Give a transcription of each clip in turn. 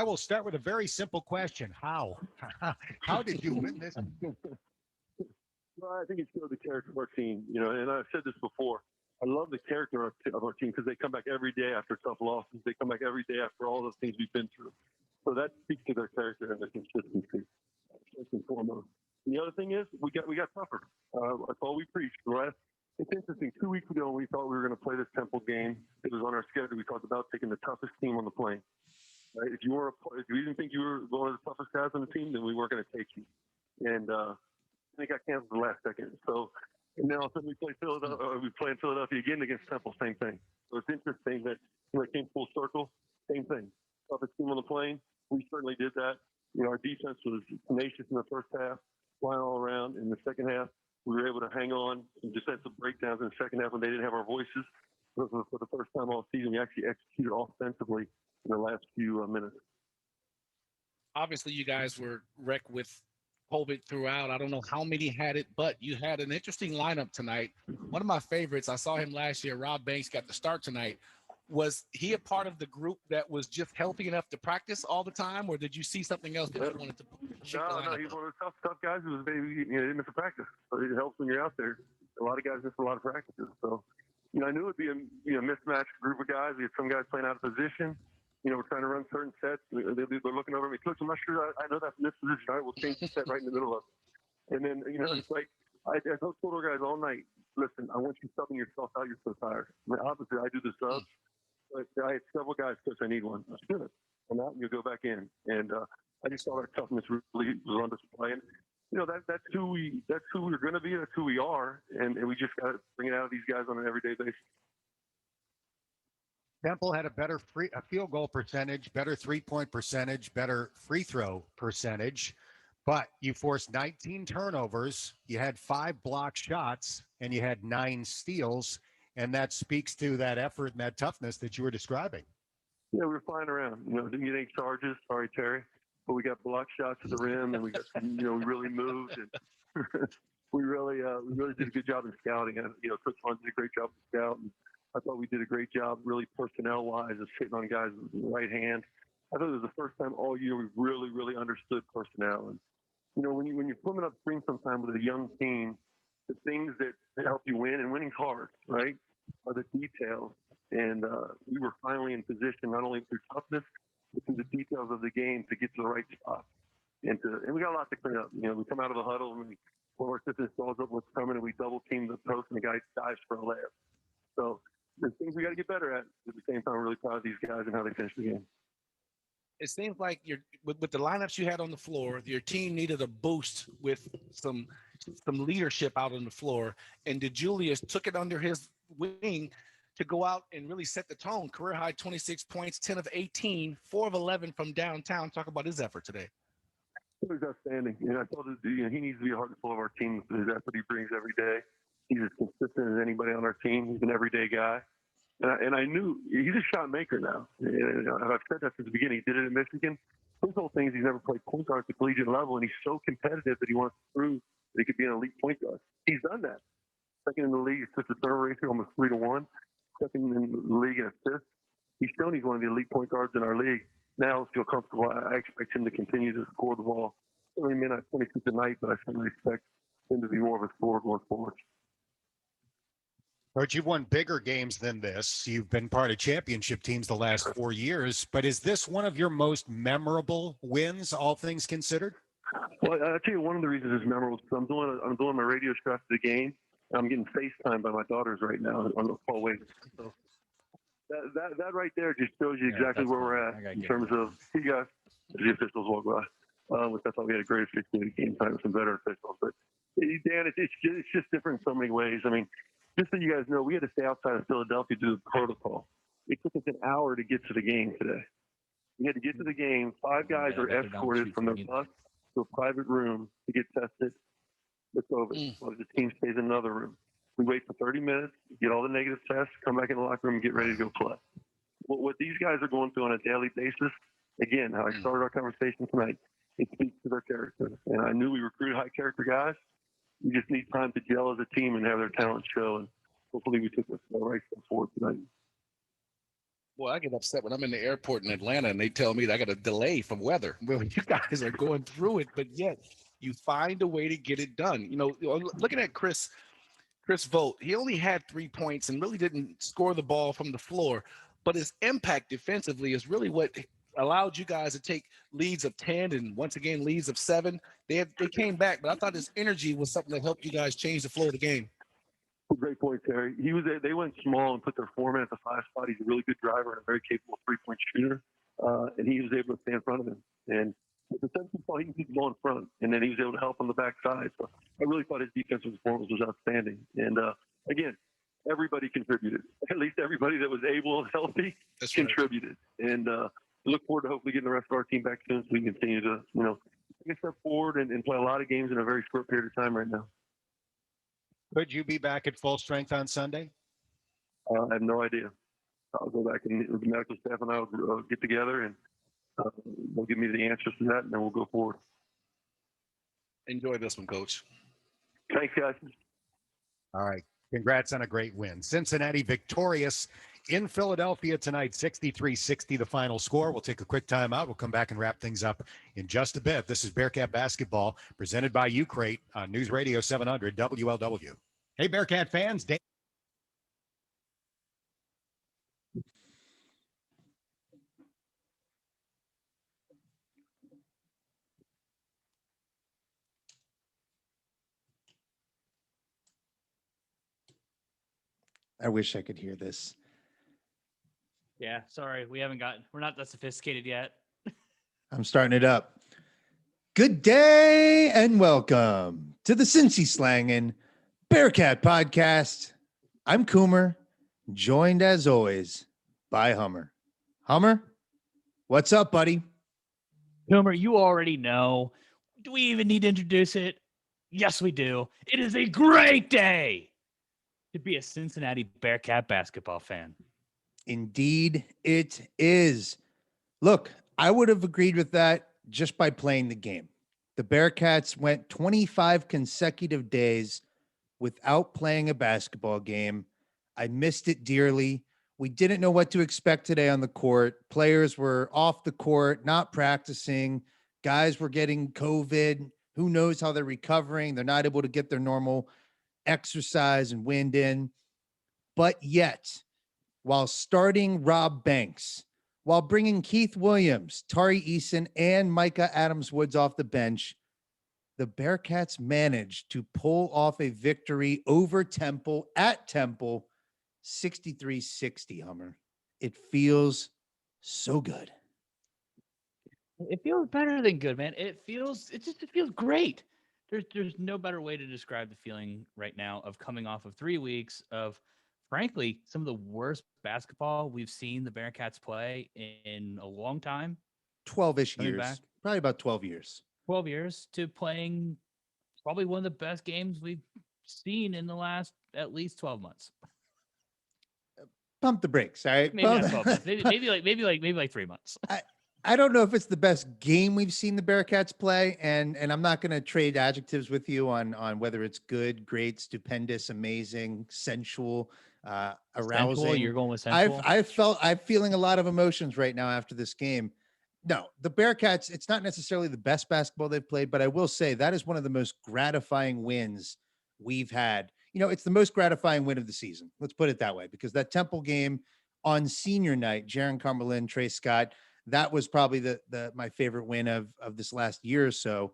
I will start with a very simple question. How? How did you win this? Well, I think it showed the character of our team, and I've said this before. I love the character of our team because they come back every day after tough losses. They come back every day after all the things we've been through. So that speaks to their character and their consistency, first and foremost. And the other thing is we got tougher. That's all we preached. It's interesting. 2 weeks ago, we thought we were going to play this Temple game. It was on our schedule. We talked about taking the toughest team on the plane. Right? If you didn't think you were one of the toughest guys on the team, then we weren't going to take you. And I think I canceled the last second. So and now we play Philadelphia. We play in Philadelphia again against Temple. Same thing. So it's interesting that it came full circle. Same thing. Toughest team on the plane. We certainly did that. Our defense was tenacious in the first half, flying all around. In the second half, we were able to hang on in defensive breakdowns in the second half when they didn't have our voices. For the first time all season, we actually executed offensively in the last few minutes. Obviously, you guys were wrecked with COVID throughout. I don't know how many had it, but you had an interesting lineup tonight. One of my favorites, I saw him last year, Rob Banks, got the start tonight. Was he a part of the group that was just healthy enough to practice all the time, or did you see something else that you wanted to shake the lineup No, he's one of the tough guys who was maybe didn't miss a practice. So it helps when you're out there. A lot of guys miss a lot of practices. So, I knew it'd be a mismatched group of guys. We had some guys playing out of position. We're trying to run certain sets. They're looking over at me, Coach, I'm not sure I know that's in this position. All right, we'll change the set right in the middle of it. And then, it's like, I told our guys all night, listen, I want you subbing yourself out. You're so tired. Obviously, I do the subs, but I had several guys, Coach, I need one. I should have. And out, and you go back in. And I just saw our toughness really was on display. And, that's who we're going to be. That's who we are. And we just got to bring it out of these guys on an everyday basis. Temple had a better field goal percentage, better three-point percentage, better free throw percentage, but you forced 19 turnovers, you had 5 blocked shots, and you had 9 steals, and that speaks to that effort and that toughness that you were describing. Yeah, we were flying around. Didn't get any charges. Sorry, Terry. But we got blocked shots at the rim, and we got, we really moved, and we really did a good job in scouting. And Coach Hunt did a great job in scouting. I thought we did a great job, really personnel-wise, of sitting on guys with the right hand. I thought it was the first time all year we really, really understood personnel. And when you're swimming upstream sometime with a young team, the things that help you win, and winning's hard, right, are the details. And we were finally in position, not only through toughness, but through the details of the game to get to the right spot. And we got a lot to clean up. We come out of the huddle and one of our assistants calls up what's coming, and we double team the post, and the guy dives for a layup. So there's things we got to get better at. At the same time, I'm really proud of these guys and how they finished the game. It seems like with the lineups you had on the floor, your team needed a boost with some leadership out on the floor, and DeJulius took it under his wing to go out and really set the tone. Career high 26 points, 10 of 18, 4 of 11 from downtown. Talk about his effort today. It was outstanding. I told him he needs to be a heart and soul of our team. His effort he brings every day. He's as consistent as anybody on our team. He's an everyday guy. And I knew he's a shot maker now. And I've said that since the beginning. He did it in Michigan. His whole thing is he's never played point guard at the collegiate level, and he's so competitive that he wants to prove that he could be an elite point guard. He's done that. Second in the league, assist to turnover ratio, almost 3-1. Second in the league in assists. He's shown he's one of the elite point guards in our league. Now I feel comfortable. I expect him to continue to score the ball. Certainly may not 22 tonight, but I certainly expect him to be more of a scorer going forward. Coach, you've won bigger games than this. You've been part of championship teams the last 4 years, but is this one of your most memorable wins, all things considered? Well, I'll tell you one of the reasons it's memorable is I'm doing my radio show after the game. I'm getting FaceTime by my daughters right now on the hallway. So that right there just shows you exactly where we're at in terms of you guys, the officials walk by. Which I thought we had a great officiating game time with some better officials. But Dan, it's just different in so many ways. I mean, just so you guys know, we had to stay outside of Philadelphia to do the protocol. It took us an hour to get to the game today. We had to get to the game. 5 guys are escorted from their bus to a private room to get tested with COVID. While the team stays in another room. We wait for 30 minutes, get all the negative tests, come back in the locker room, and get ready to go play. What these guys are going through on a daily basis, again, how I started our conversation tonight, it speaks to their character. And I knew we recruited high-character guys. We just need time to gel as a team and have their talent show. And hopefully we took the right step forward tonight. Well, I get upset when I'm in the airport in Atlanta and they tell me that I got a delay from weather. Well, you guys are going through it, but yet you find a way to get it done. Looking at Chris Vogt, he only had 3 points and really didn't score the ball from the floor, but his impact defensively is really what allowed you guys to take leads of 10 and once again leads of 7. They came back, but I thought his energy was something that helped you guys change the flow of the game. Great point, Terry. They went small and put their foreman at the 5 spot. He's a really good driver and a very capable 3-point shooter, and he was able to stay in front of him. And with the 17 ball, he can keep the ball in front, and then he was able to help on the backside. So I really thought his defensive performance was outstanding. And again, everybody contributed. At least everybody that was able and healthy contributed. Right. And we look forward to hopefully getting the rest of our team back soon so we can continue to, take a step forward and play a lot of games in a very short period of time right now. Could you be back at full strength on Sunday? I have no idea. I'll go back and the medical staff and I will get together and they'll give me the answers to that, and then we'll go forward. Enjoy this one, Coach. Thanks, guys. All right. Congrats on a great win. Cincinnati victorious in Philadelphia tonight, 63-60 the final score. We'll take a quick timeout. We'll come back and wrap things up in just a bit. This is Bearcat Basketball presented by Ucrate on News Radio 700 WLW. Hey, Bearcat fans. I wish I could hear this. Yeah, sorry. We're not that sophisticated yet. I'm starting it up. Good day and welcome to the Cincy Slangin' Bearcat Podcast. I'm Coomer, joined as always by Hummer. Hummer, what's up, buddy? Coomer, you already know. Do we even need to introduce it? Yes, we do. It is a great day to be a Cincinnati Bearcat basketball fan. Indeed, it is. Look, I would have agreed with that just by playing the game. The Bearcats went 25 consecutive days without playing a basketball game. I missed it dearly. We didn't know what to expect today on the court. Players were off the court, not practicing. Guys were getting COVID. Who knows how they're recovering? They're not able to get their normal exercise and wind in. But yet, while starting Rob Banks, while bringing Keith Williams, Tari Eason, and Micah Adams-Woods off the bench, the Bearcats managed to pull off a victory over Temple at Temple, 63-60, Hummer. It feels so good. It feels better than good, man. It feels great. There's no better way to describe the feeling right now of coming off of 3 weeks of, frankly, some of the worst basketball we've seen the Bearcats play in a long time. 12-ish years. Back. Probably about 12 years. 12 years to playing probably one of the best games we've seen in the last at least 12 months. Pump the brakes, all right? Maybe not 12 months. Maybe like 3 months. I don't know if it's the best game we've seen the Bearcats play, and I'm not going to trade adjectives with you on whether it's good, great, stupendous, amazing, sensual, arousing. Sensual? You're going with sensual? I'm feeling a lot of emotions right now after this game. No, the Bearcats, it's not necessarily the best basketball they've played, but I will say that is one of the most gratifying wins we've had. It's the most gratifying win of the season. Let's put it that way, because that Temple game on senior night, Jaron Carmelin, Trey Scott, that was probably my favorite win of this last year or so.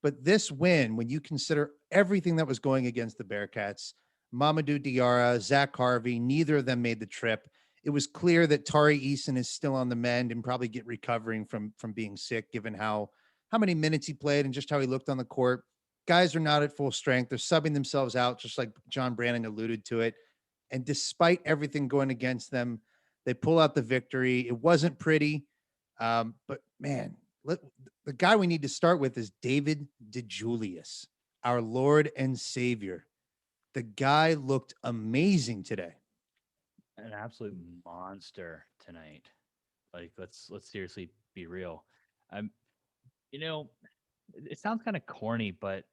But this win, when you consider everything that was going against the Bearcats, Mamadou Diarra, Zach Harvey, neither of them made the trip. It was clear that Tari Eason is still on the mend and probably recovering from being sick, given how many minutes he played and just how he looked on the court. Guys are not at full strength. They're subbing themselves out, just like John Brannen alluded to it. And despite everything going against them, they pull out the victory. It wasn't pretty. But man, the guy we need to start with is David DeJulius, our Lord and Savior. The guy looked amazing today. An absolute monster tonight. Like, let's seriously be real. It sounds kind of corny, but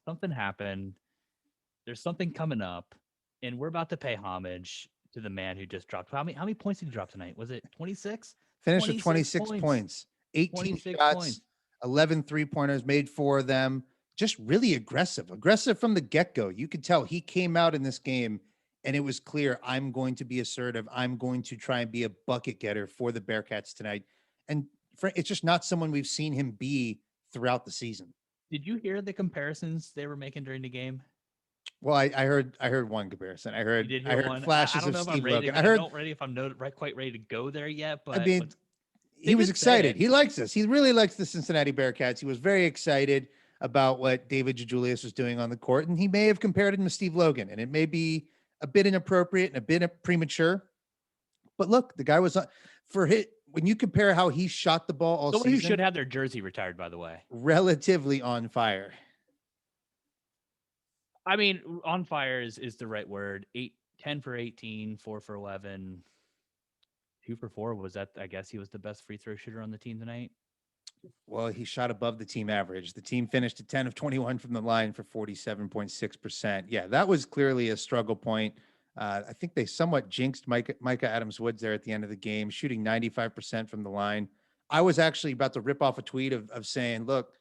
something happened. There's something coming up, and we're about to pay homage to the man who just dropped. How many points did he drop tonight? Was it 26? Finished with 26 points, 18 26 shots, points. 11 3-pointers, made 4 of them. Just really aggressive from the get-go. You could tell he came out in this game and it was clear, I'm going to be assertive. I'm going to try and be a bucket getter for the Bearcats tonight. And it's just not someone we've seen him be throughout the season. Did you hear the comparisons they were making during the game? Well, I heard one comparison. I heard one. flashes I don't know of if I'm Steve ready Logan. to, I heard don't ready if I'm quite ready to go there yet. But I mean, they he was did say excited. it. He likes us. He really likes the Cincinnati Bearcats. He was very excited about what David DeJulius was doing on the court, and he may have compared him to Steve Logan, and it may be a bit inappropriate and a bit premature. But look, the guy was when you compare how he shot the ball all Someone who season, should have their jersey retired, by the way. relatively on fire. I mean, on fire is the right word. 10 for 18, 4 for 11, 2 for 4. Was that? I guess he was the best free throw shooter on the team tonight. Well, he shot above the team average. The team finished at 10 of 21 from the line for 47.6%. Yeah, that was clearly a struggle point. I think they somewhat jinxed Micah Adams-Woods there at the end of the game, shooting 95% from the line. I was actually about to rip off a tweet of saying, look,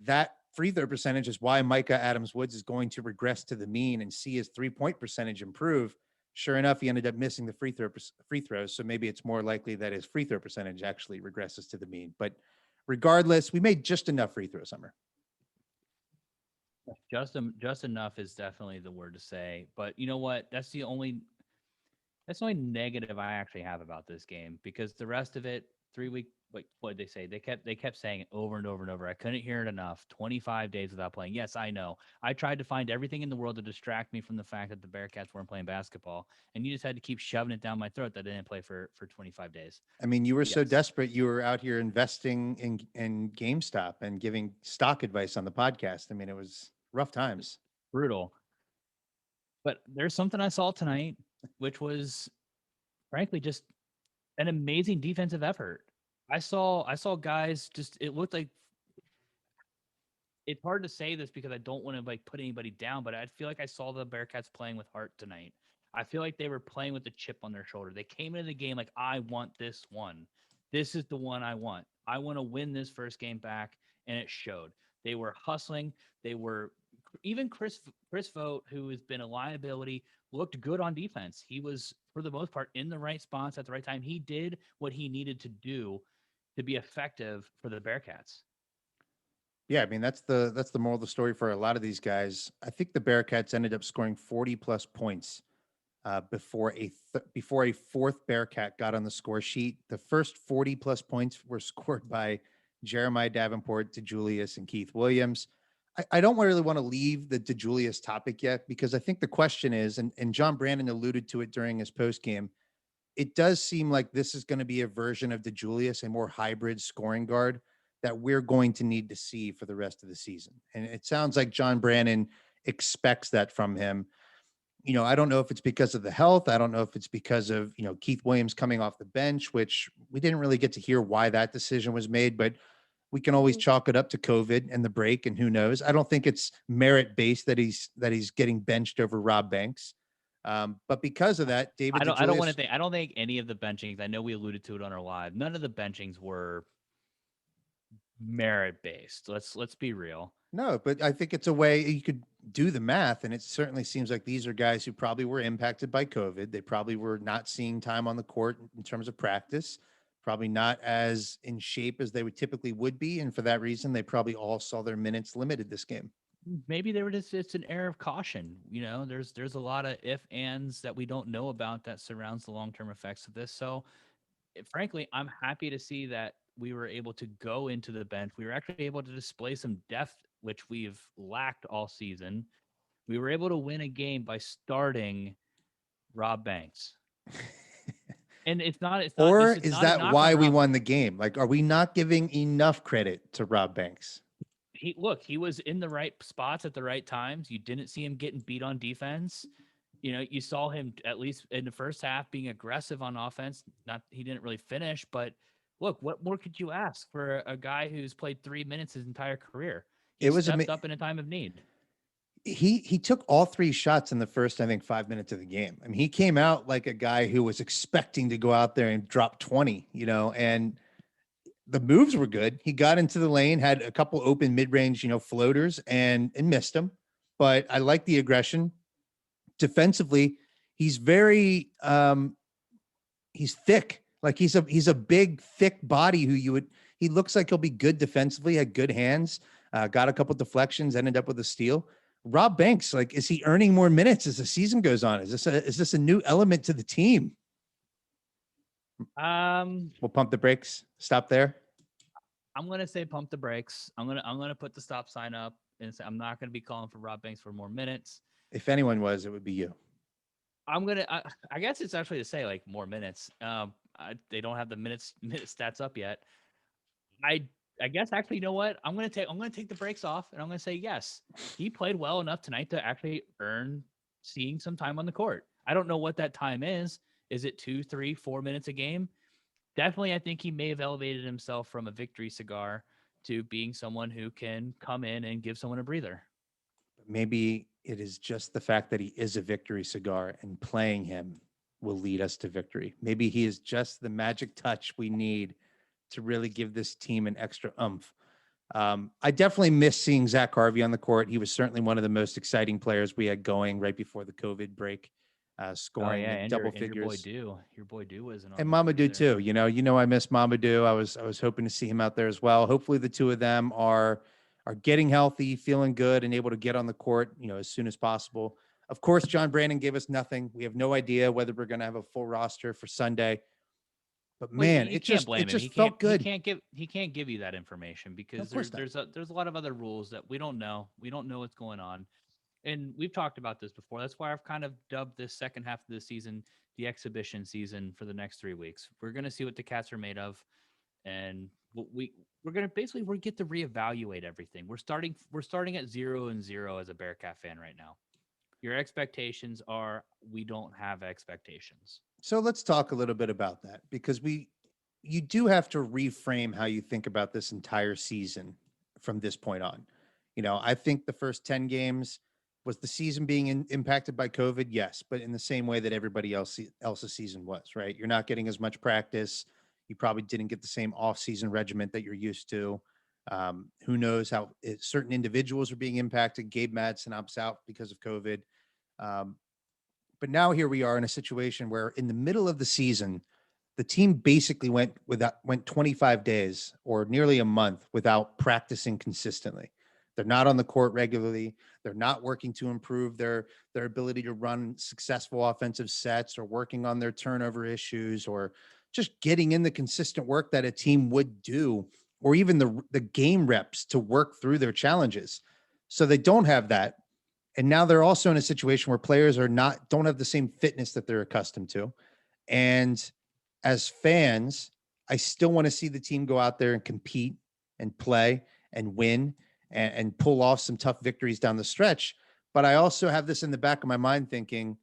that free throw percentage is why Micah Adams-Woods is going to regress to the mean and see his 3-point percentage improve. Sure enough, he ended up missing the free throws. So maybe it's more likely that his free throw percentage actually regresses to the mean. But regardless, we made just enough free throws, Summer. Just enough is definitely the word to say. But you know what? That's the only negative I actually have about this game, because the rest of it, 3-week, like what did they say? They kept saying it over and over and over. I couldn't hear it enough. 25 days without playing. Yes, I know. I tried to find everything in the world to distract me from the fact that the Bearcats weren't playing basketball, and you just had to keep shoving it down my throat that I didn't play for 25 days. I mean, you were so desperate. You were out here investing in GameStop and giving stock advice on the podcast. I mean, it was rough times. Brutal. But there's something I saw tonight, which was frankly just an amazing defensive effort. I saw guys just, it looked like, it's hard to say this because I don't want to like put anybody down, but I feel like I saw the Bearcats playing with heart tonight. I feel like they were playing with a chip on their shoulder. They came into the game like, I want this one. This is the one I want. I want to win this first game back, and it showed. They were hustling. They were, even Chris Vogt, who has been a liability, looked good on defense. He was, for the most part, in the right spots at the right time. He did what he needed to do to be effective for the Bearcats. Yeah, I mean, that's the moral of the story for a lot of these guys. I think the Bearcats ended up scoring 40 plus points before a fourth Bearcat got on the score sheet. The first 40 plus points were scored by Jeremiah Davenport, DeJulius, and Keith Williams. I don't really want to leave the DeJulius topic yet, because I think the question is, and John Brannen alluded to it during his postgame, it does seem like this is going to be a version of DeJulius, a more hybrid scoring guard that we're going to need to see for the rest of the season. And it sounds like John Brannen expects that from him. You know, I don't know if it's because of the health. I don't know if it's because of, Keith Williams coming off the bench, which we didn't really get to hear why that decision was made, but we can always chalk it up to COVID and the break, and who knows. I don't think it's merit-based that he's getting benched over Rob Banks. But because of that, David, I don't want to think. I don't think any of the benchings. I know we alluded to it on our live. None of the benchings were merit-based. Let's be real. No, but I think it's a way you could do the math, and it certainly seems like these are guys who probably were impacted by COVID. They probably were not seeing time on the court in terms of practice, probably not as in shape as they would typically would be, and for that reason, they probably all saw their minutes limited this game. Maybe they were just, it's an air of caution. There's a lot of if ands that we don't know about that surrounds the long-term effects of this. So frankly, I'm happy to see that we were able to go into the bench. We were actually able to display some depth, which we've lacked all season. We were able to win a game by starting Rob Banks. And it's not is that why we won the game? Like, are we not giving enough credit to Rob Banks? He was in the right spots at the right times. You didn't see him getting beat on defense. You saw him, at least in the first half, being aggressive on offense. He didn't really finish, but look, what more could you ask for a guy who's played 3 minutes his entire career? He stepped up in a time of need. he took all 3 shots in the first, I think, 5 minutes of the game. I mean, he came out like a guy who was expecting to go out there and drop 20, and the moves were good. He got into the lane, had a couple open mid-range, floaters and missed them. But I like the aggression. Defensively, he's very he's thick. Like he's a big, thick body he looks like he'll be good defensively, had good hands, got a couple deflections, ended up with a steal. Rob Banks, like, is he earning more minutes as the season goes on? Is this a new element to the team? We'll pump the brakes. Stop there. I'm gonna say pump the brakes. I'm gonna put the stop sign up and say I'm not gonna be calling for Rob Banks for more minutes. If anyone was, it would be you. I guess it's actually to say like more minutes. They don't have the minute stats up yet. I guess actually, you know what? I'm gonna take the brakes off and I'm gonna say yes. He played well enough tonight to actually earn seeing some time on the court. I don't know what that time is. Is it 2, 3, 4 minutes a game? Definitely, I think he may have elevated himself from a victory cigar to being someone who can come in and give someone a breather. Maybe it is just the fact that he is a victory cigar and playing him will lead us to victory. Maybe he is just the magic touch we need to really give this team an extra oomph. I definitely miss seeing Zach Harvey on the court. He was certainly one of the most exciting players we had going right before the COVID break, scoring in double figures. Your boy Do wasn't on. And Mamadou too. I miss Mamadou. I was hoping to see him out there as well. Hopefully the two of them are getting healthy, feeling good, and able to get on the court, as soon as possible. Of course, John Brannen gave us nothing. We have no idea whether we're going to have a full roster for Sunday. But man, it just felt good. He can't give you that information because there's a lot of other rules that we don't know. We don't know what's going on. And we've talked about this before. That's why I've kind of dubbed this second half of the season the exhibition season for the next 3 weeks. We're going to see what the Cats are made of, and we're going to get to reevaluate everything. We're starting at 0-0 as a Bearcat fan right now. Your expectations are we don't have expectations. So let's talk a little bit about that because you do have to reframe how you think about this entire season from this point on. I think the first 10 games was the season being impacted by COVID. Yes. But in the same way that everybody else's season was, right? You're not getting as much practice. You probably didn't get the same off-season regiment that you're used to. Who knows how certain individuals are being impacted. Gabe Madsen opts out because of COVID. But now here we are in a situation where in the middle of the season, the team basically went 25 days or nearly a month without practicing consistently. They're not on the court regularly. They're not working to improve their ability to run successful offensive sets or working on their turnover issues or just getting in the consistent work that a team would do, or even the game reps to work through their challenges. So they don't have that. And now they're also in a situation where players don't have the same fitness that they're accustomed to. And as fans, I still want to see the team go out there and compete and play and win and pull off some tough victories down the stretch. But I also have this in the back of my mind thinking,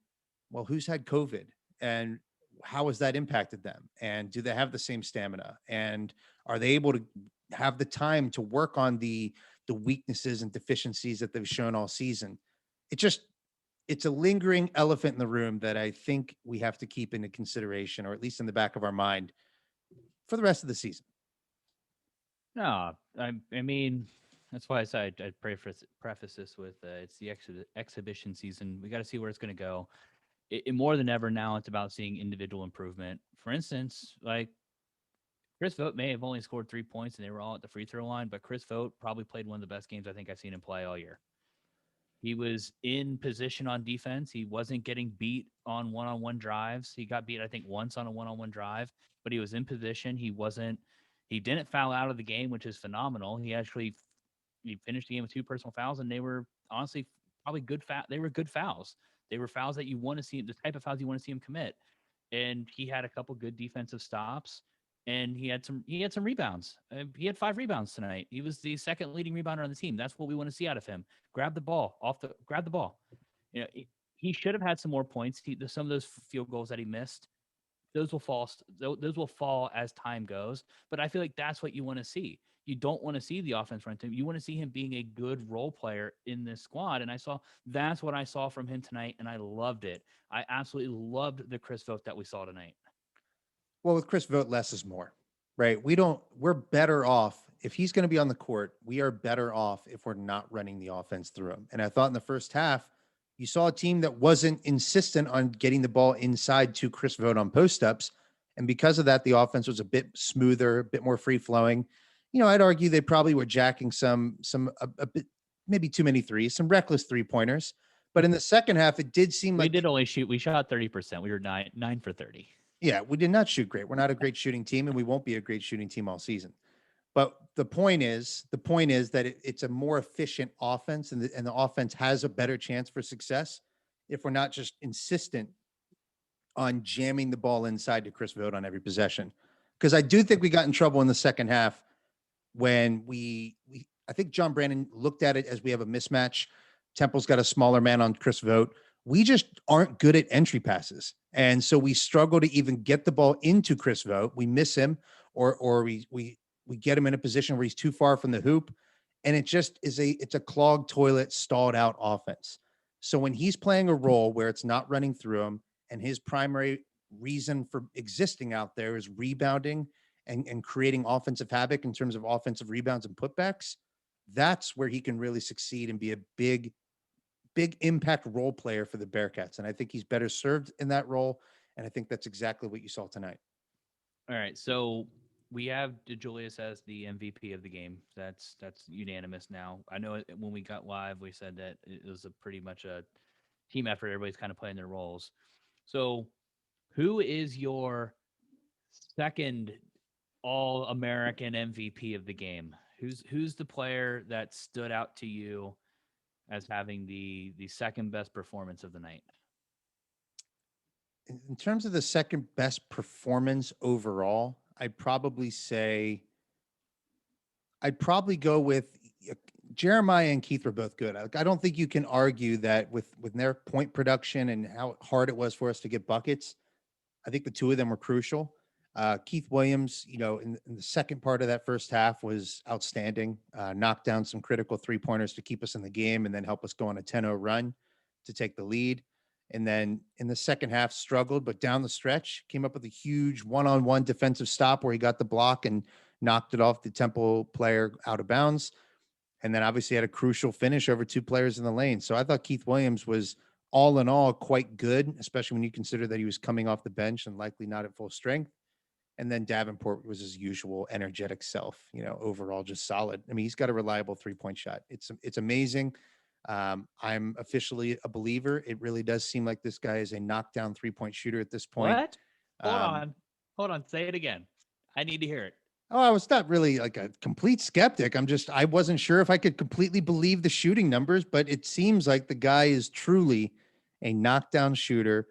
well, who's had COVID and how has that impacted them? And do they have the same stamina? And are they able to have the time to work on the weaknesses and deficiencies that they've shown all season? It's a lingering elephant in the room that I think we have to keep into consideration, or at least in the back of our mind for the rest of the season. No, I mean, that's why I said I'd preface this with it's the exhibition season. We got to see where it's going to go. It more than ever now, it's about seeing individual improvement. For instance, like Chris Vogt may have only scored 3 points and they were all at the free throw line, but Chris Vogt probably played one of the best games I think I've seen him play all year. He was in position on defense. He wasn't getting beat on one-on-one drives. He got beat, I think, once on a one-on-one drive, but he was in position. He didn't foul out of the game, which is phenomenal. He finished the game with 2 personal fouls, and they were honestly probably good. They were good fouls. They were fouls that you want to see, the type of fouls you want to see him commit. And he had a couple good defensive stops, and he had some rebounds. He had 5 rebounds tonight. He was the second leading rebounder on the team. That's what we want to see out of him. Grab the ball. He should have had some more points. Some of those field goals that he missed, those will fall. Those will fall as time goes. But I feel like that's what you want to see. You don't want to see the offense run to him. You want to see him being a good role player in this squad. And that's what I saw from him tonight, and I loved it. I absolutely loved the Chris Vogt that we saw tonight. Well, with Chris Vogt, less is more, right? We're better off if he's going to be on the court. We are better off if we're not running the offense through him. And I thought in the first half, you saw a team that wasn't insistent on getting the ball inside to Chris Vogt on post ups. And because of that, the offense was a bit smoother, a bit more free flowing. I'd argue they probably were jacking a bit, maybe too many threes, some reckless 3-pointers. But in the second half, it did seem like we shot 30%. We were 9 for 30. Yeah, we did not shoot great. We're not a great shooting team, and we won't be a great shooting team all season. But the point is that it's a more efficient offense, and the offense has a better chance for success if we're not just insistent on jamming the ball inside to Chris Vogt on every possession. Because I do think we got in trouble in the second half when I think John Brannen looked at it as we have a mismatch. Temple's got a smaller man on Chris Vogt. We just aren't good at entry passes. And so we struggle to even get the ball into Chris Vogt. We miss him or we get him in a position where he's too far from the hoop. And it just it's a clogged toilet, stalled out offense. So when he's playing a role where it's not running through him and his primary reason for existing out there is rebounding and creating offensive havoc in terms of offensive rebounds and putbacks, that's where he can really succeed and be a big impact role player for the Bearcats. And I think he's better served in that role. And I think that's exactly what you saw tonight. All right. So we have DeJulius as the MVP of the game. That's unanimous now. I know when we got live, we said that it was pretty much a team effort. Everybody's kind of playing their roles. So who is your second All-American MVP of the game? Who's the player that stood out to you as having the second best performance of the night? In terms of the second best performance overall, I'd probably go with Jeremiah and Keith were both good. I don't think you can argue that with their point production and how hard it was for us to get buckets. I think the two of them were crucial. Keith Williams, in the second part of that first half was outstanding. Knocked down some critical 3-pointers to keep us in the game and then help us go on a 10-0 run to take the lead. And then in the second half struggled, but down the stretch came up with a huge one-on-one defensive stop where he got the block and knocked it off the Temple player out of bounds. And then obviously had a crucial finish over 2 players in the lane. So I thought Keith Williams was all in all quite good, especially when you consider that he was coming off the bench and likely not at full strength. And then Davenport was his usual energetic self, overall just solid. I mean, he's got a reliable 3-point shot. It's amazing. I'm officially a believer. It really does seem like this guy is a knockdown 3-point shooter at this point. What? Hold on. Say it again. I need to hear it. Oh, I was not really like a complete skeptic. I wasn't sure if I could completely believe the shooting numbers, but it seems like the guy is truly a knockdown shooter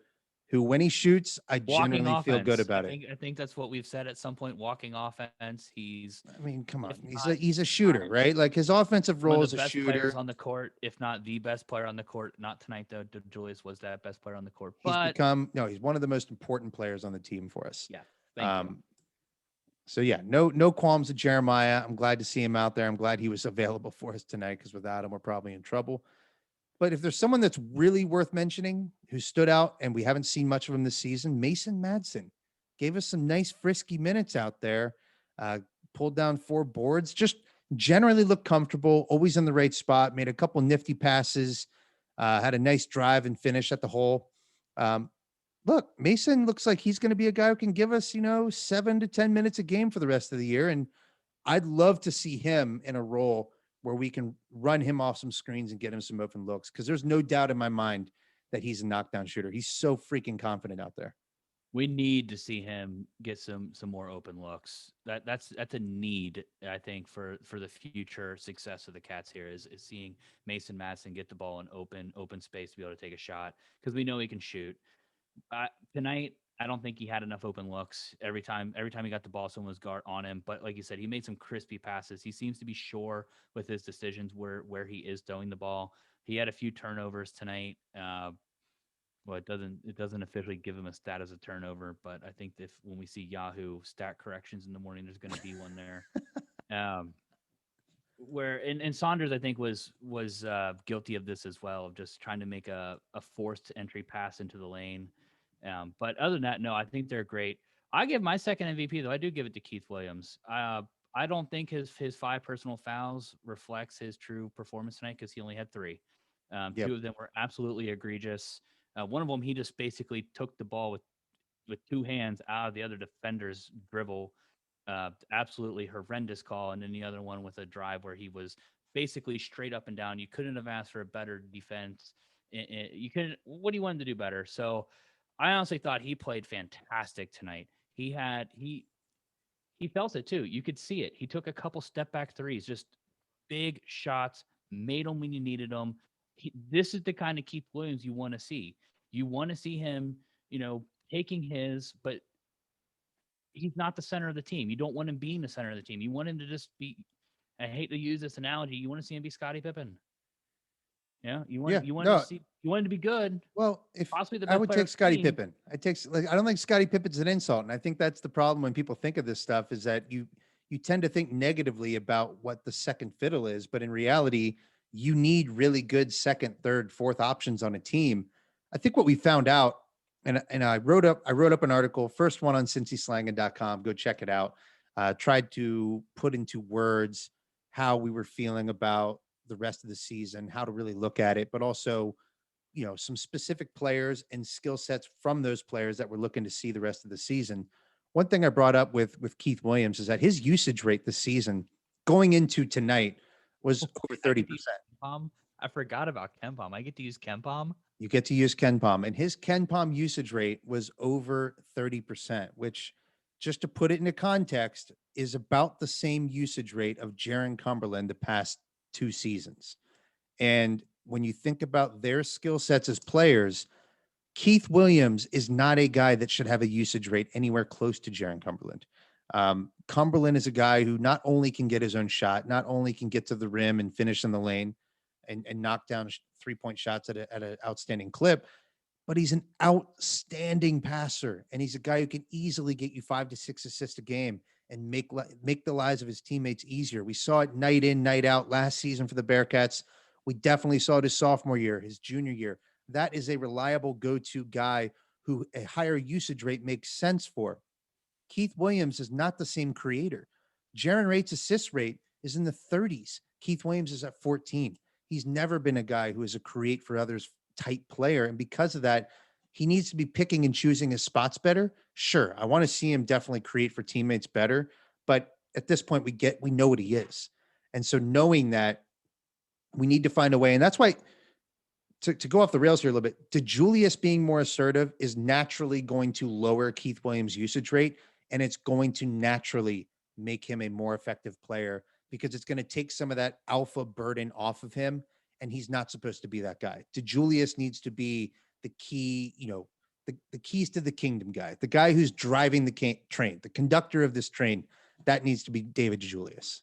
who, when he shoots, I genuinely feel good about it. I think that's what we've said at some point. Walking offense. Come on. He's a shooter, right? Like his offensive role is a shooter. Players on the court, if not the best player on the court. Not tonight, though. DeJulius was that best player on the court. But he's one of the most important players on the team for us. Yeah. Thank you. So yeah, no qualms with Jeremiah. I'm glad to see him out there. I'm glad he was available for us tonight because without him, we're probably in trouble. But if there's someone that's really worth mentioning who stood out and we haven't seen much of him this season, Mason Madsen gave us some nice frisky minutes out there, pulled down 4 boards, just generally looked comfortable, always in the right spot, made a couple nifty passes, had a nice drive and finish at the hole. Look, Mason looks like he's going to be a guy who can give us, 7 to 10 minutes a game for the rest of the year. And I'd love to see him in a role where we can run him off some screens and get him some open looks. Cause there's no doubt in my mind that he's a knockdown shooter. He's so freaking confident out there. We need to see him get some more open looks. That's a need, I think, for the future success of the Cats here is seeing Mason Madsen get the ball in open space to be able to take a shot. Cause we know he can shoot. Tonight, I don't think he had enough open looks. Every time he got the ball, someone was guard on him. But like you said, he made some crispy passes. He seems to be sure with his decisions where he is throwing the ball. He had a few turnovers tonight. Well, it doesn't officially give him a stat as a turnover, but I think if when we see Yahoo stat corrections in the morning, there's going to be one there. Um, where and Saunders I think was guilty of this as well, of just trying to make a forced entry pass into the lane. But other than that, no, I think they're great. I give my second MVP though. I do give it to Keith Williams. I don't think his 5 personal fouls reflects his true performance tonight because he only had 3. Yep. 2 of them were absolutely egregious. One of them he just basically took the ball with 2 hands out of the other defender's dribble. Absolutely horrendous call. And then the other one with a drive where he was basically straight up and down. You couldn't have asked for a better defense. You couldn't. What do you want him to do better? So I honestly thought he played fantastic tonight. He felt it too. You could see it. He took a couple step back threes, just big shots, made them when you needed them. This is the kind of Keith Williams you want to see. You want to see him, taking his, but he's not the center of the team. You don't want him being the center of the team. You want him to just be. I hate to use this analogy. You want to see him be Scottie Pippen. Yeah, you want Yeah. you want No. to see you want him to be good. Well, if Possibly the I best would player take of the Scottie team. Pippen. I don't think Scottie Pippen's an insult, and I think that's the problem when people think of this stuff is that you tend to think negatively about what the second fiddle is, but in reality, you need really good second, third, fourth options on a team. I think what we found out, and I wrote up an article, first one on CincySlangin.com. Go check it out. Tried to put into words how we were feeling about the rest of the season, how to really look at it, but also, some specific players and skill sets from those players that we're looking to see the rest of the season. One thing I brought up with Keith Williams is that his usage rate this season going into tonight was over 30%. I forgot about KenPom. I get to use KenPom. You get to use KenPom, and his KenPom usage rate was over 30%, which, just to put it into context, is about the same usage rate of Jaron Cumberland the past 2 seasons. And when you think about their skill sets as players, Keith Williams is not a guy that should have a usage rate anywhere close to Jaron Cumberland. Cumberland is a guy who not only can get his own shot, not only can get to the rim and finish in the lane and knock down 3-point shots at an outstanding clip, but he's an outstanding passer. And he's a guy who can easily get you 5 to 6 assists a game and make the lives of his teammates easier. We saw it night in, night out last season for the Bearcats. We definitely saw it his sophomore year, his junior year. That is a reliable go-to guy who a higher usage rate makes sense for. Keith Williams is not the same creator. Jaron Rate's assist rate is in the 30s. Keith Williams is at 14. He's never been a guy who is a create for others type player. And because of that, he needs to be picking and choosing his spots better. Sure, I want to see him definitely create for teammates better. But at this point, we know what he is. And so knowing that, we need to find a way. And that's why, to go off the rails here a little bit, DeJulius being more assertive is naturally going to lower Keith Williams' usage rate, and it's going to naturally make him a more effective player because it's going to take some of that alpha burden off of him, and he's not supposed to be that guy. DeJulius needs to be the key, the keys to the kingdom guy, the guy who's driving the train, the conductor of this train. That needs to be David DeJulius.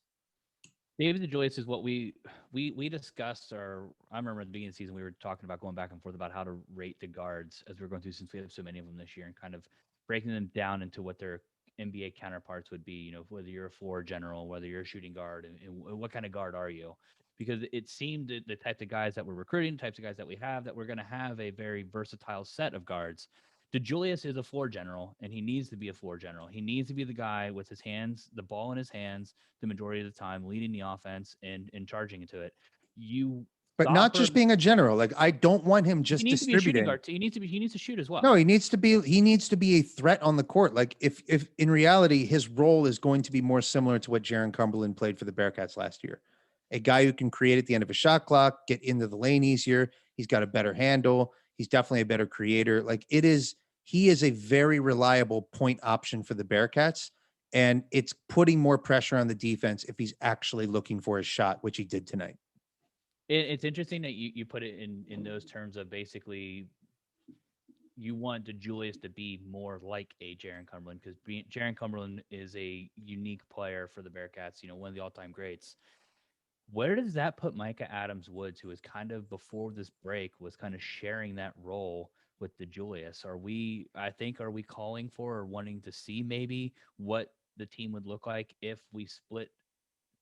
David DeJulius is what we discussed, or I remember at the beginning of the season we were talking about going back and forth about how to rate the guards as we're going through, since we have so many of them this year, and kind of breaking them down into what their NBA counterparts would be. Whether you're a floor general, whether you're a shooting guard, and what kind of guard are you? Because it seemed that the types of guys that we're recruiting, the types of guys that we have, that we're going to have a very versatile set of guards. DeJulius is a floor general, and he needs to be a floor general. He needs to be the guy with his hands, the ball in his hands, the majority of the time, leading the offense and charging into it. But not just being a general. Like, I don't want him just he needs to be a shooting distributing. guard. He needs to shoot as well. No, he needs to be a threat on the court. Like, if in reality his role is going to be more similar to what Jaron Cumberland played for the Bearcats last year, a guy who can create at the end of a shot clock, get into the lane easier. He's got a better handle. He's definitely a better creator. Like, he is a very reliable point option for the Bearcats, and it's putting more pressure on the defense if he's actually looking for his shot, which he did tonight. It's interesting that you put it in those terms of basically you want DeJulius to be more like a Jaron Cumberland, because Jaron Cumberland is a unique player for the Bearcats, one of the all-time greats. Where does that put Micah Adams-Woods, who was kind of before this break was kind of sharing that role with DeJulius. Are we calling for or wanting to see maybe what the team would look like if we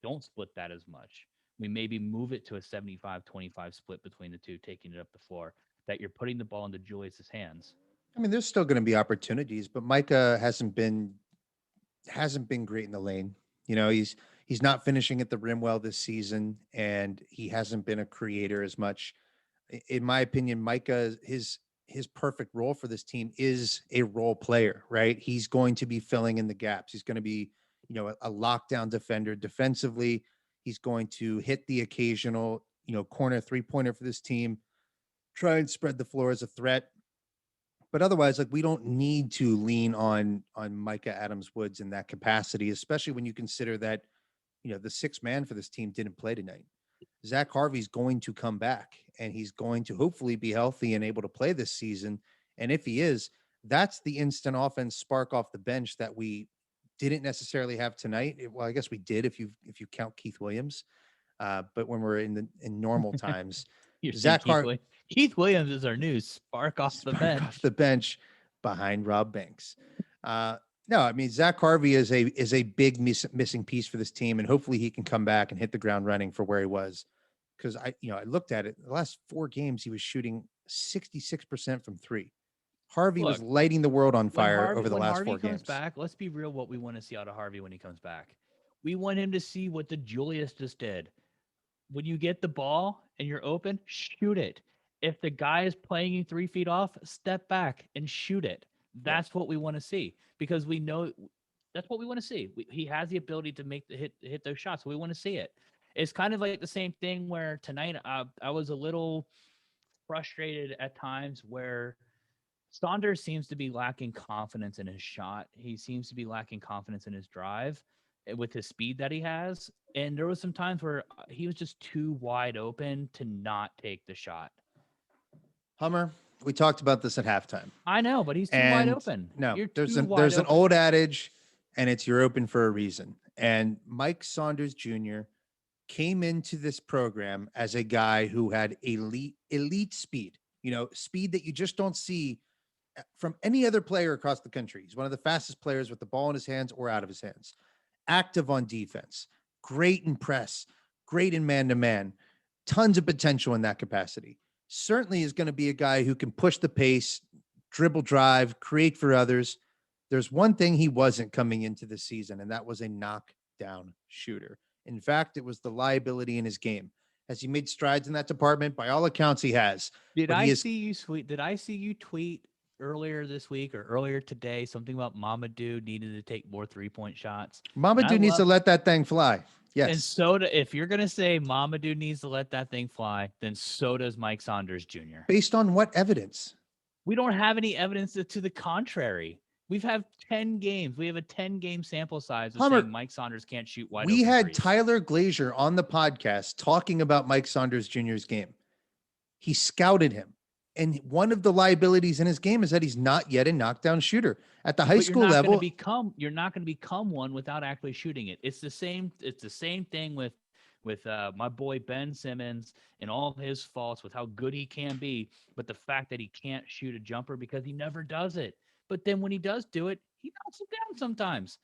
don't split that as much? We maybe move it to a 75-25 split between the two, taking it up the floor, that you're putting the ball into Julius's hands. I mean, there's still going to be opportunities, but Micah hasn't been great in the lane. You know, he's not finishing at the rim well this season, and he hasn't been a creator as much. In my opinion, Micah, his perfect role for this team is a role player, right? He's going to be filling in the gaps. He's going to be, you know, a lockdown defender defensively. He's going to hit the occasional, you know, corner 3-pointer for this team, try and spread the floor as a threat. But otherwise, like, we don't need to lean on Micah Adams-Woods in that capacity, especially when you consider that, you know, the sixth man for this team didn't play tonight. Zach Harvey's going to come back, and he's going to hopefully be healthy and able to play this season. And if he is, that's the instant offense spark off the bench that we didn't necessarily have tonight. Well, I guess we did if you count Keith Williams. But when we're in normal times, Keith Williams is our new spark off the bench behind Rob Banks. No, I mean, Zach Harvey is a big missing piece for this team, and hopefully he can come back and hit the ground running for where he was. Because I looked at it, the last 4 games he was shooting 66% from 3. Harvey was lighting the world on fire over the last 4 games. Comes back, let's be real. What we want to see out of Harvey when he comes back, we want him to see what DeJulius just did. When you get the ball and you're open, shoot it. If the guy is playing you 3 feet off, step back and shoot it. That's what we want to see, because we know that's what we want to see. He has the ability to make the hit those shots. So we want to see it. It's kind of like the same thing where tonight I was a little frustrated at times where Saunders seems to be lacking confidence in his shot. He seems to be lacking confidence in his drive with his speed that he has. And there was some times where he was just too wide open to not take the shot. Hummer, we talked about this at halftime. I know, but he's too wide open. No, there's an old adage, and it's you're open for a reason. And Mike Saunders Jr. came into this program as a guy who had elite speed, you know, speed that you just don't see from any other player across the country. He's one of the fastest players with the ball in his hands or out of his hands. Active on defense, great in press, great in man-to-man, tons of potential in that capacity. Certainly is going to be a guy who can push the pace, dribble drive, create for others. There's one thing he wasn't coming into the season, and that was a knockdown shooter. In fact, it was the liability in his game. Has he made strides in that department? By all accounts, he has. Did I see you tweet earlier this week or earlier today something about Mamadou needed to take more 3-point shots? Mamadou needs to let that thing fly. Yes. And so if you're going to say Mamadou needs to let that thing fly, then so does Mike Saunders Jr. Based on what evidence? We don't have any evidence to the contrary. We've had 10 games. We have a 10-game sample size of saying Mike Saunders can't shoot wide open. We had threes. Tyler Glazier on the podcast talking about Mike Saunders Jr.'s game. He scouted him. And one of the liabilities in his game is that he's not yet a knockdown shooter. At the high school level, you're not going to become one without actually shooting it. It's the same thing with my boy Ben Simmons and all of his faults with how good he can be, but the fact that he can't shoot a jumper because he never does it. But then when he does do it, he knocks it down sometimes.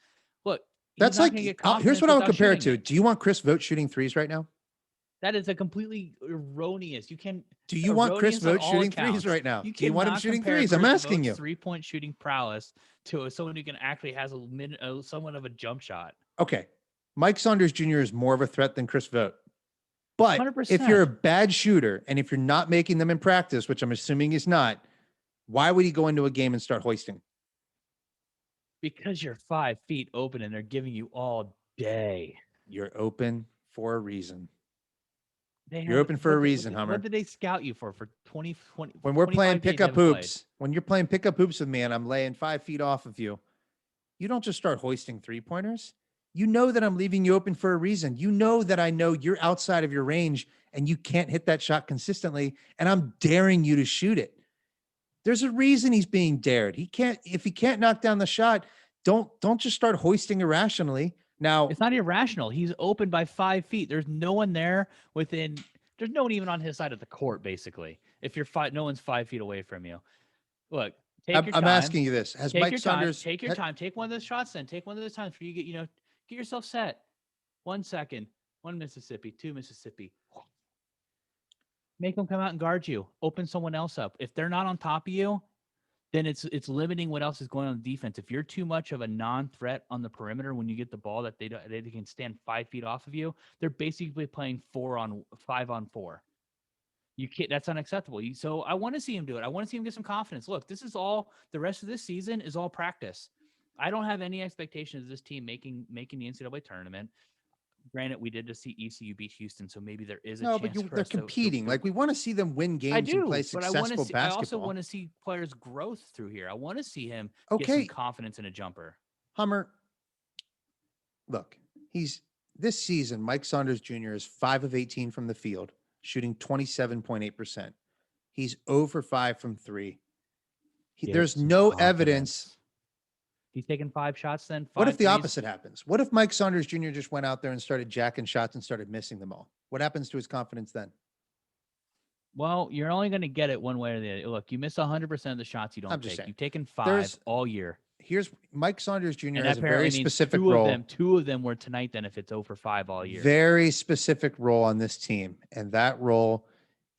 Look, that's like, here's what I would compare it to. Do you want Chris Vogt shooting threes right now? That is a completely erroneous. Do you want Chris Vogt shooting threes right now? Do you want him shooting threes? I'm asking you. 3-point shooting prowess to someone who can actually has somewhat of a jump shot. Okay. Mike Saunders Jr. is more of a threat than Chris Vogt. But 100%. If you're a bad shooter and if you're not making them in practice, which I'm assuming he's not, why would he go into a game and start hoisting? Because you're 5 feet open and they're giving you all day. You're open for a reason. You're open for a reason, Hummer. What did they scout you for 20? When we're playing pickup hoops, when you're playing pickup hoops with me and I'm laying 5 feet off of you, you don't just start hoisting 3-pointers. You know that I'm leaving you open for a reason. You know that I know you're outside of your range and you can't hit that shot consistently, and I'm daring you to shoot it. There's a reason he's being dared. If he can't knock down the shot, don't just start hoisting irrationally. Now, it's not irrational. He's open by 5 feet. There's no one there there's no one even on his side of the court, basically. If you're no one's 5 feet away from you. Look, take I'm, your I'm time. asking you this: Has Take Mike your Saunders? time. Take your time. Take one of those shots. Then take one of those times for you get get yourself set. 1 second. 1 Mississippi. 2 Mississippi. Make them come out and guard you. Open someone else up. If they're not on top of you, then it's limiting what else is going on defense. If you're too much of a non-threat on the perimeter when you get the ball that they can stand 5 feet off of you, they're basically playing 5-on-4. You can't. That's unacceptable. So I want to see him do it. I want to see him get some confidence. Look, this is all. The rest of this season is all practice. I don't have any expectations of this team making the NCAA tournament. Granted, we did just see ECU beat Houston, so maybe there is a No, chance. but they're competing. Like, we want to see them win games and play successful basketball. I also want to see players' growth through here. I want to see him get some confidence in a jumper. Hummer, look, this season, Mike Saunders Jr. is 5 of 18 from the field, shooting 27.8%. He's 0 for 5 from 3. There's no evidence. He's taking 5 shots then? What if the opposite happens? What if Mike Saunders Jr. just went out there and started jacking shots and started missing them all? What happens to his confidence then? Well, you're only going to get it one way or the other. Look, you miss 100% of the shots you don't take. You've taken 5 all year. Here's Mike Saunders Jr. has a very specific role. Two of them were tonight then if it's 0 for 5 all year. Very specific role on this team. And that role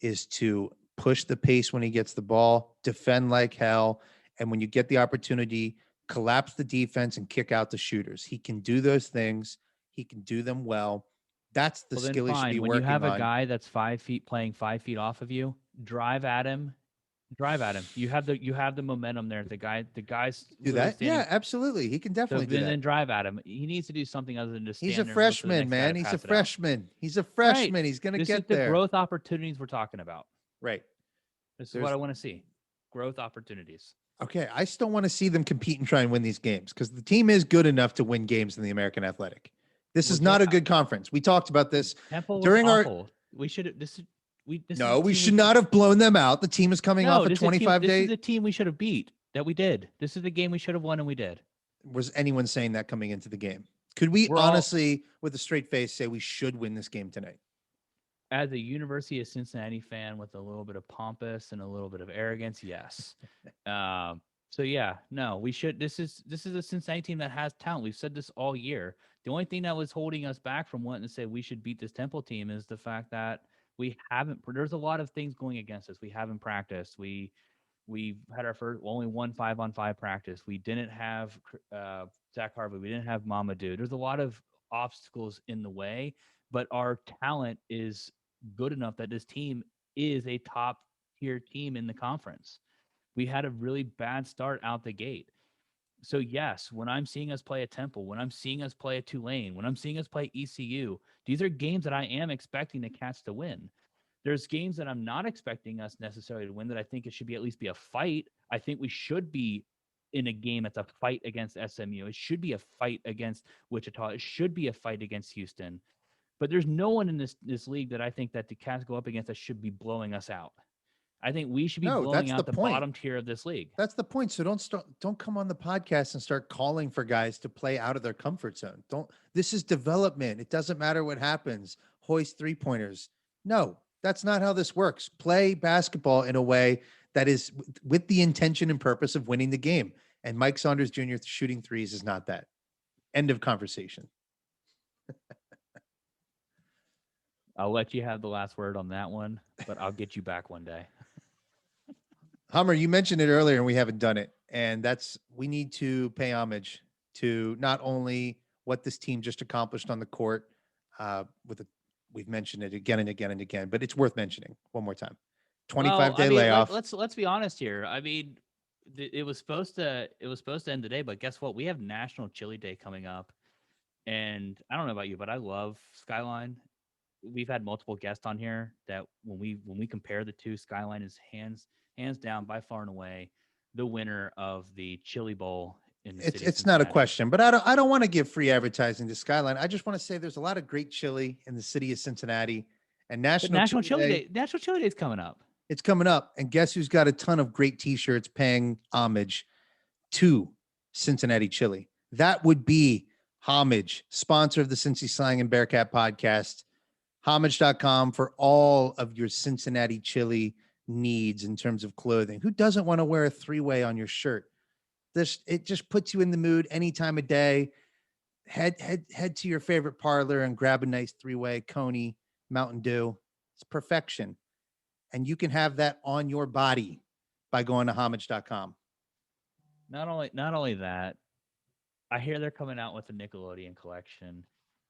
is to push the pace when he gets the ball, defend like hell, and when you get the opportunity, collapse the defense and kick out the shooters. He can do those things. He can do them well. That's the skill he should be working on. When you have a guy that's 5 feet playing 5 feet off of you, drive at him. You have the momentum there. The guys do that. Yeah, absolutely. He can definitely do that. Then drive at him. He needs to do something other than just stand He's a freshman, man. He's a freshman. He's a freshman. Right. He's going to get there. This is the growth opportunities we're talking about. Right. This is what I want to see. Growth opportunities. Okay, I still want to see them compete and try and win these games because the team is good enough to win games in the American Athletic. This is not a good conference. We talked about this during our. We should. We should not have blown them out. The team is coming off a 25-day. This is the team we should have beat that we did. This is the game we should have won and we did. Was anyone saying that coming into the game? Could we honestly, with a straight face, say we should win this game tonight? As a University of Cincinnati fan with a little bit of pompous and a little bit of arrogance, yes. So yeah, no, we should. This is a Cincinnati team that has talent. We've said this all year. The only thing that was holding us back from wanting to say we should beat this Temple team is the fact that we haven't. There's a lot of things going against us. We haven't practiced. We had our only 1 5-on-5 practice. We didn't have Zach Harvey. We didn't have Mamadou. There's a lot of obstacles in the way, but our talent is good enough that this team is a top tier team in the conference. We had a really bad start out the gate. So yes, when I'm seeing us play a Temple, when I'm seeing us play a Tulane, when I'm seeing us play ECU, these are games that I am expecting the Cats to win. There's games that I'm not expecting us necessarily to win that I think it should be at least be a fight. I think we should be in a game that's a fight against SMU. It should be a fight against Wichita. It should be a fight against Houston. But there's no one in this league that I think that the Cats go up against that should be blowing us out. I think we should be blowing out the bottom tier of this league. That's the point. So don't come on the podcast and start calling for guys to play out of their comfort zone. This is development. It doesn't matter what happens. Hoist 3-pointers. No, that's not how this works. Play basketball in a way that is with the intention and purpose of winning the game. And Mike Saunders Jr. shooting threes is not that. End of conversation. I'll let you have the last word on that one, but I'll get you back one day. Hummer, you mentioned it earlier and we haven't done it. And we need to pay homage to not only what this team just accomplished on the court. We've mentioned it again and again and again, but it's worth mentioning one more time. 25-day layoff. Let's be honest here. I mean, it was supposed to end today, but guess what? We have National Chili Day coming up. And I don't know about you, but I love Skyline. We've had multiple guests on here that when we compare the two, Skyline is hands down by far and away the winner of the Chili Bowl in the city. It's not a question, but I don't want to give free advertising to Skyline. I just want to say there's a lot of great chili in the city of Cincinnati, and National Chili Day. National Chili Day is coming up. It's coming up, and guess who's got a ton of great T-shirts paying homage to Cincinnati chili? That would be Homage, sponsor of the Cincy Slang and Bearcat podcast. Homage.com for all of your Cincinnati chili needs in terms of clothing. Who doesn't want to wear a 3-way on your shirt? It just puts you in the mood any time of day. Head to your favorite parlor and grab a nice 3-way Coney Mountain Dew. It's perfection. And you can have that on your body by going to homage.com. Not only that, I hear they're coming out with a Nickelodeon collection.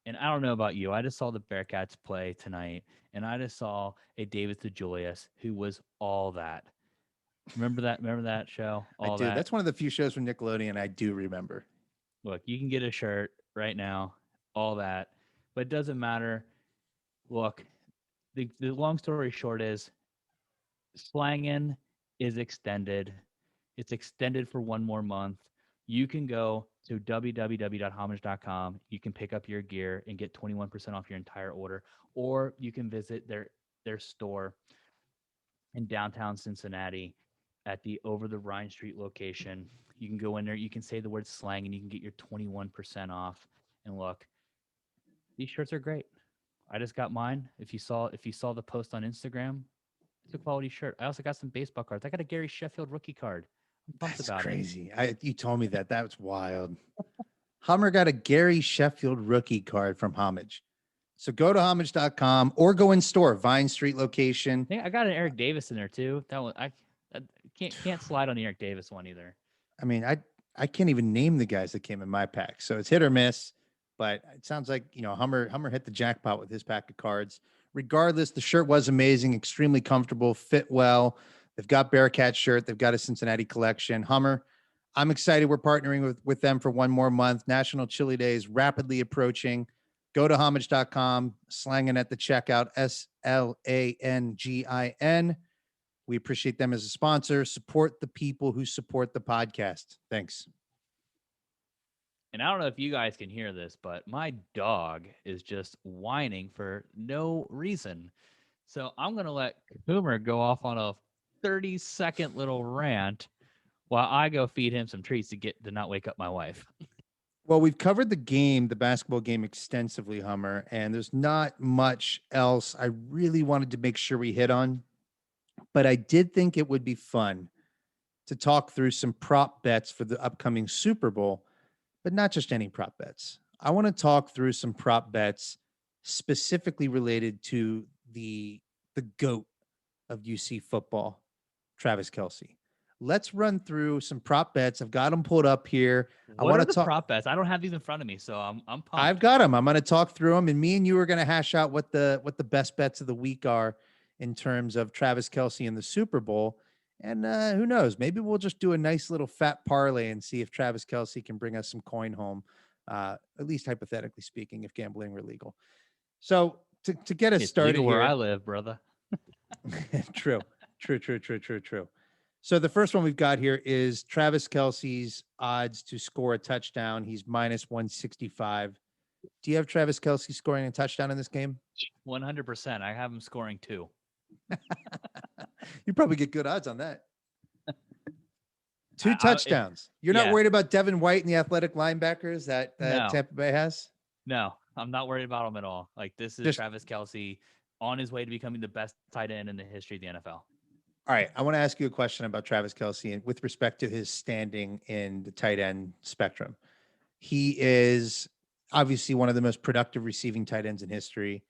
And I don't know about you. I just saw the Bearcats play tonight, and I just saw a David DeJulius who was all that. Remember that? Remember that show? All I do. that. That's one of the few shows from Nickelodeon I do remember. Look, you can get a shirt right now, all that, but it doesn't matter. Look, the long story short is slanging is extended. It's extended for one more month. You can go to www.homage.com. You can pick up your gear and get 21% off your entire order, or you can visit their store in downtown Cincinnati at the Over the Rhine Street location. You can go in there. You can say the word slang, and you can get your 21% off. And look, these shirts are great. I just got mine. If you saw the post on Instagram, it's a quality shirt. I also got some baseball cards. I got a Gary Sheffield rookie card. I'm pumped That's about crazy. You told me that. That was wild. Hummer got a Gary Sheffield rookie card from Homage. So go to homage.com or go in store, Vine Street location. I got an Eric Davis in there too. That one I can't slide on the Eric Davis one either. I mean, I can't even name the guys that came in my pack. So it's hit or miss, but it sounds like, Hummer hit the jackpot with his pack of cards. Regardless, the shirt was amazing, extremely comfortable, fit well. They've got Bearcat shirt. They've got a Cincinnati collection. Hummer, I'm excited. We're partnering with them for one more month. National Chili Day is rapidly approaching. Go to homage.com, slanging at the checkout, SLANGIN. We appreciate them as a sponsor. Support the people who support the podcast. Thanks. And I don't know if you guys can hear this, but my dog is just whining for no reason. So I'm going to let Coomer go off on a 30-second little rant while I go feed him some treats to not wake up my wife. Well, we've covered the basketball game extensively, Hummer, and there's not much else I really wanted to make sure we hit on. But I did think it would be fun to talk through some prop bets for the upcoming Super Bowl, but not just any prop bets. I want to talk through some prop bets specifically related to the GOAT of UC football, Travis Kelce. Let's run through some prop bets. I've got them pulled up here. I want to talk prop bets. I don't have these in front of me, so I'm pumped. I've got them. I'm going to talk through them, and me and you are going to hash out what the best bets of the week are in terms of Travis Kelce in the Super Bowl. And who knows? Maybe we'll just do a nice little fat parlay and see if Travis Kelce can bring us some coin home, at least hypothetically speaking, if gambling were legal. So to get us started legal where here, I live, brother. True. So the first one we've got here is Travis Kelce's odds to score a touchdown. He's minus 165. Do you have Travis Kelce scoring a touchdown in this game? 100%. I have him scoring 2. You probably get good odds on that. 2 touchdowns. You're not yeah. worried about Devin White and the athletic linebackers that No. Tampa Bay has? No, I'm not worried about him at all. Like, this is Travis Kelce on his way to becoming the best tight end in the history of the NFL. All right. I want to ask you a question about Travis Kelce and with respect to his standing in the tight end spectrum. He is obviously one of the most productive receiving tight ends in history.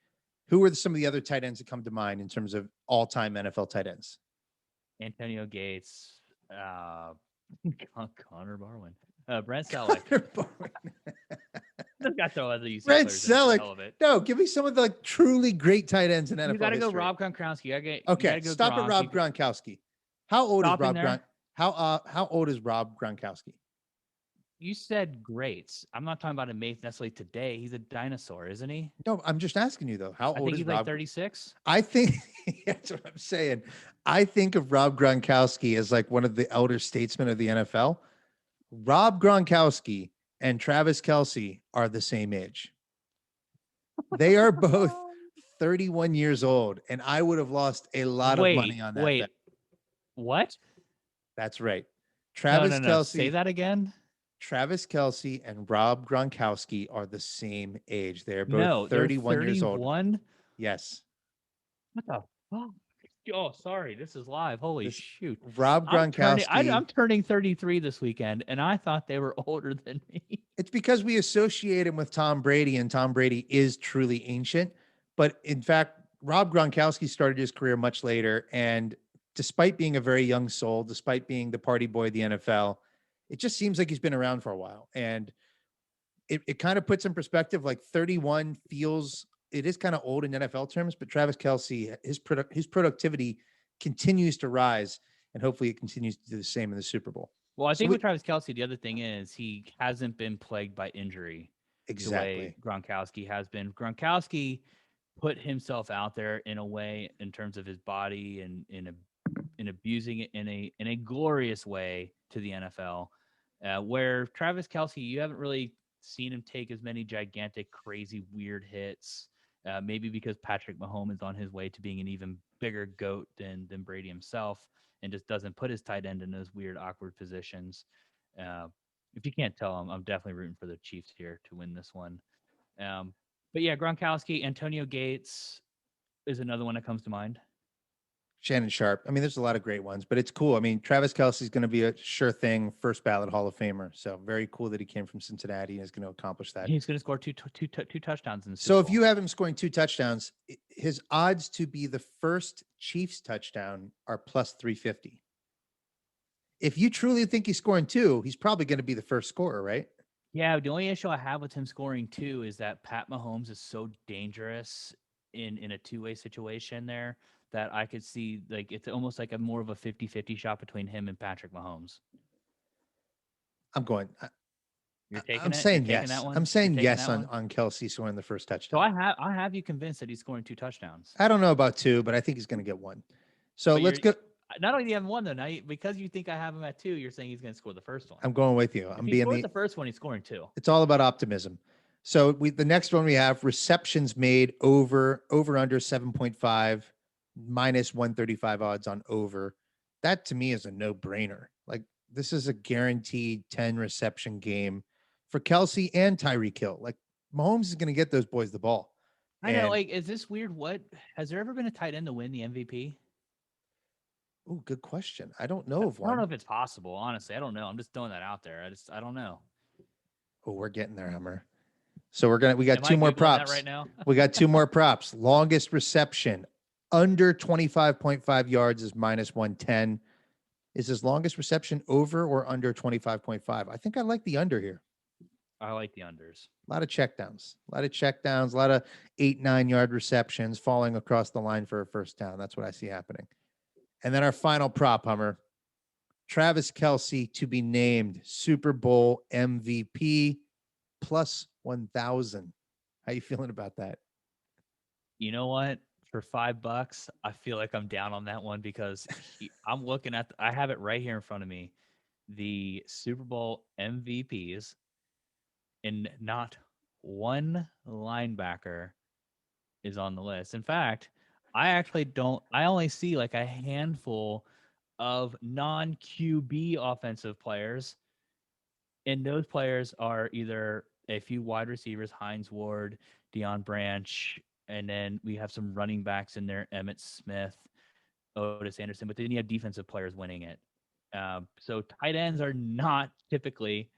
Who are some of the other tight ends that come to mind in terms of all-time NFL tight ends? Antonio Gates, Connor Barwin, Brent Selleck. Brent Selleck. No, give me some of the truly great tight ends in NFL. You got to go history. Rob Gronkowski. Okay, stop at Rob Gronkowski. How old is Rob Gronkowski? How old is Rob Gronkowski? You said greats. I'm not talking about him necessarily today. He's a dinosaur, isn't he? No, I'm just asking you though. How old I think is he's Rob? like 36. I think that's what I'm saying. I think of Rob Gronkowski as like one of the elder statesmen of the NFL. Rob Gronkowski and Travis Kelce are the same age. They are both 31 years old, and I would have lost a lot of money on that. Bet. What? That's right. Travis Kelce. Say that again. Travis Kelce and Rob Gronkowski are the same age. They're both 31 years old. One. Yes. What the fuck? Oh, sorry. This is live. Holy This- shoot. Rob Gronkowski. I'm turning 33 this weekend, and I thought they were older than me. It's because we associate him with Tom Brady, and Tom Brady is truly ancient. But in fact, Rob Gronkowski started his career much later. And despite being a very young soul, despite being the party boy of the NFL, it just seems like he's been around for a while. And it kind of puts in perspective, like 31 feels, it is kind of old in NFL terms, but Travis Kelce, his productivity continues to rise. And hopefully it continues to do the same in the Super Bowl. Well, I So think we- with Travis Kelce, the other thing is he hasn't been plagued by injury the Exactly. way Gronkowski has been. Gronkowski put himself out there in a way in terms of his body and in abusing it in a glorious way to the NFL, where Travis Kelce, you haven't really seen him take as many gigantic, crazy, weird hits. Maybe because Patrick Mahomes is on his way to being an even bigger goat than Brady himself, and just doesn't put his tight end in those weird, awkward positions. If you can't tell, I'm definitely rooting for the Chiefs here to win this one. But yeah, Gronkowski, Antonio Gates is another one that comes to mind. Shannon Sharp. I mean, there's a lot of great ones, but it's cool. I mean, Travis Kelce is going to be a sure thing, first ballot Hall of Famer. So very cool that he came from Cincinnati and is going to accomplish that. He's going to score two touchdowns in the Super So if Bowl. you have him scoring 2 touchdowns, his odds to be the first Chiefs touchdown are plus 350. If you truly think he's scoring 2, he's probably going to be the first scorer, right? Yeah, the only issue I have with him scoring 2 is that Pat Mahomes is so dangerous in a two-way situation there that I could see, like, it's almost like a more of a 50-50 shot between him and Patrick Mahomes. I'm going. You're taking I'm it? saying You're taking yes. that one? I'm saying You're taking yes that on one? Kelce scoring the first So touchdown. I have you convinced that he's scoring 2 touchdowns. I don't know about 2, but I think he's going to get 1. So But let's go. Not only do you have 1 though, now because you think I have him at 2, you're saying he's going to score the first one. I'm going with you. If I'm he being scores the first one, he's scoring 2. It's all about optimism. So the next one we have receptions made over under 7.5 minus 135 odds on over. That to me is a no-brainer. Like this is a guaranteed 10 reception game for Kelce and Tyreek Hill. Like Mahomes is going to get those boys the ball. I know, And- like, is this weird? What has there ever been a tight end to win the MVP? Oh, good question. I don't know of I don't know one. if it's possible. Honestly, I don't know. I'm just throwing that out there. I don't know. Oh, we're getting there, Hummer. So we got Am 2 I more Googling that props right now. We got 2 more props. Longest reception under 25.5 yards is minus 110. Is his longest reception over or under 25.5? I think I like the under here. I like the unders. A lot of checkdowns, a lot of 8-9 yard receptions falling across the line for a first down. That's what I see happening. And then our final prop, Hummer, Travis Kelce to be named Super Bowl MVP plus 1,000. How you feeling about that? You know what? For $5, I feel like I'm down on that one because I'm looking at. I have it right here in front of me. The Super Bowl MVPs, and not one linebacker is on the list. In fact, I only see like a handful of non-QB offensive players, and those players are either a few wide receivers, Hines Ward, Deion Branch, and then we have some running backs in there, Emmitt Smith, Otis Anderson, but then you have defensive players winning it. So tight ends are not typically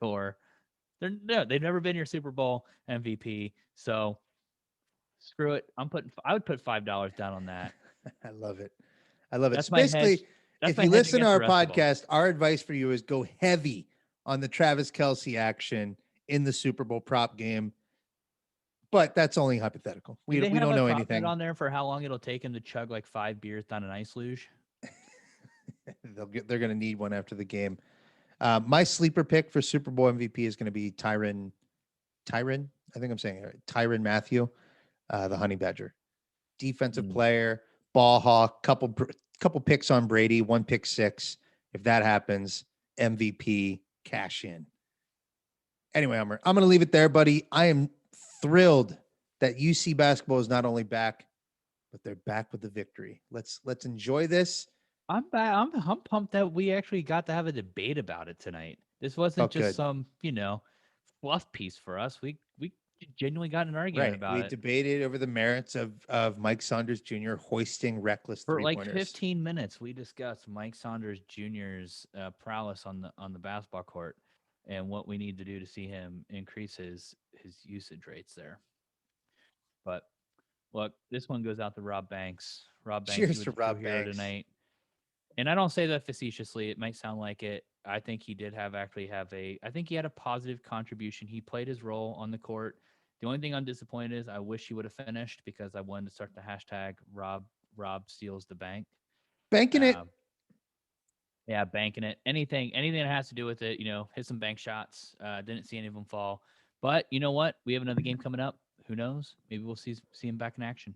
they've never been your Super Bowl MVP. So screw it. I would put $5 down on that. I love it. I love it. That's So my basically, hedge. That's if my you hedge listen to against our the rest of them. podcast, our advice for you is go heavy on the Travis Kelce action in the Super Bowl prop game. But that's only hypothetical. We Do they don't have a know prop anything. bet on there for how long it'll take him to chug like 5 beers down an ice luge. They're going to need one after the game. My sleeper pick for Super Bowl MVP is going to be Tyrann. I think I'm saying it right. Tyrann Mathieu, the Honey Badger, defensive player, ball hawk, couple picks on Brady, 1 pick 6. If that happens, MVP cash in. Anyway, I'm going to leave it there, buddy. I am thrilled that UC basketball is not only back, but they're back with the victory. Let's enjoy this. I'm pumped that we actually got to have a debate about it tonight. This wasn't Felt just good. some, fluff piece for us. We genuinely got in an argument Right. about We it. debated over the merits of Mike Saunders Jr. hoisting reckless For like three-pointers. 15 minutes, we discussed Mike Saunders Jr.'s prowess on the basketball court and what we need to do to see him increase his usage rates there. But look, this one goes out to Rob Banks. Rob Banks, Cheers you to were the true Rob hero Banks. tonight. And I don't say that facetiously. It might sound like it. I think he did I think he had a positive contribution. He played his role on the court. The only thing I'm disappointed is I wish he would have finished because I wanted to start the hashtag Rob steals the bank. Banking it. Yeah, banking it. Anything that has to do with it, hit some bank shots. Didn't see any of them fall. But you know what? We have another game coming up. Who knows? Maybe we'll see him back in action.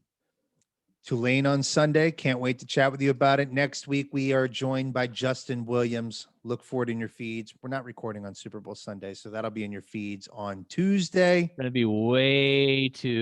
Tulane on Sunday. Can't wait to chat with you about it. Next week, we are joined by Justin Williams. Look for it in your feeds. We're not recording on Super Bowl Sunday, so that'll be in your feeds on Tuesday. It's going to be way too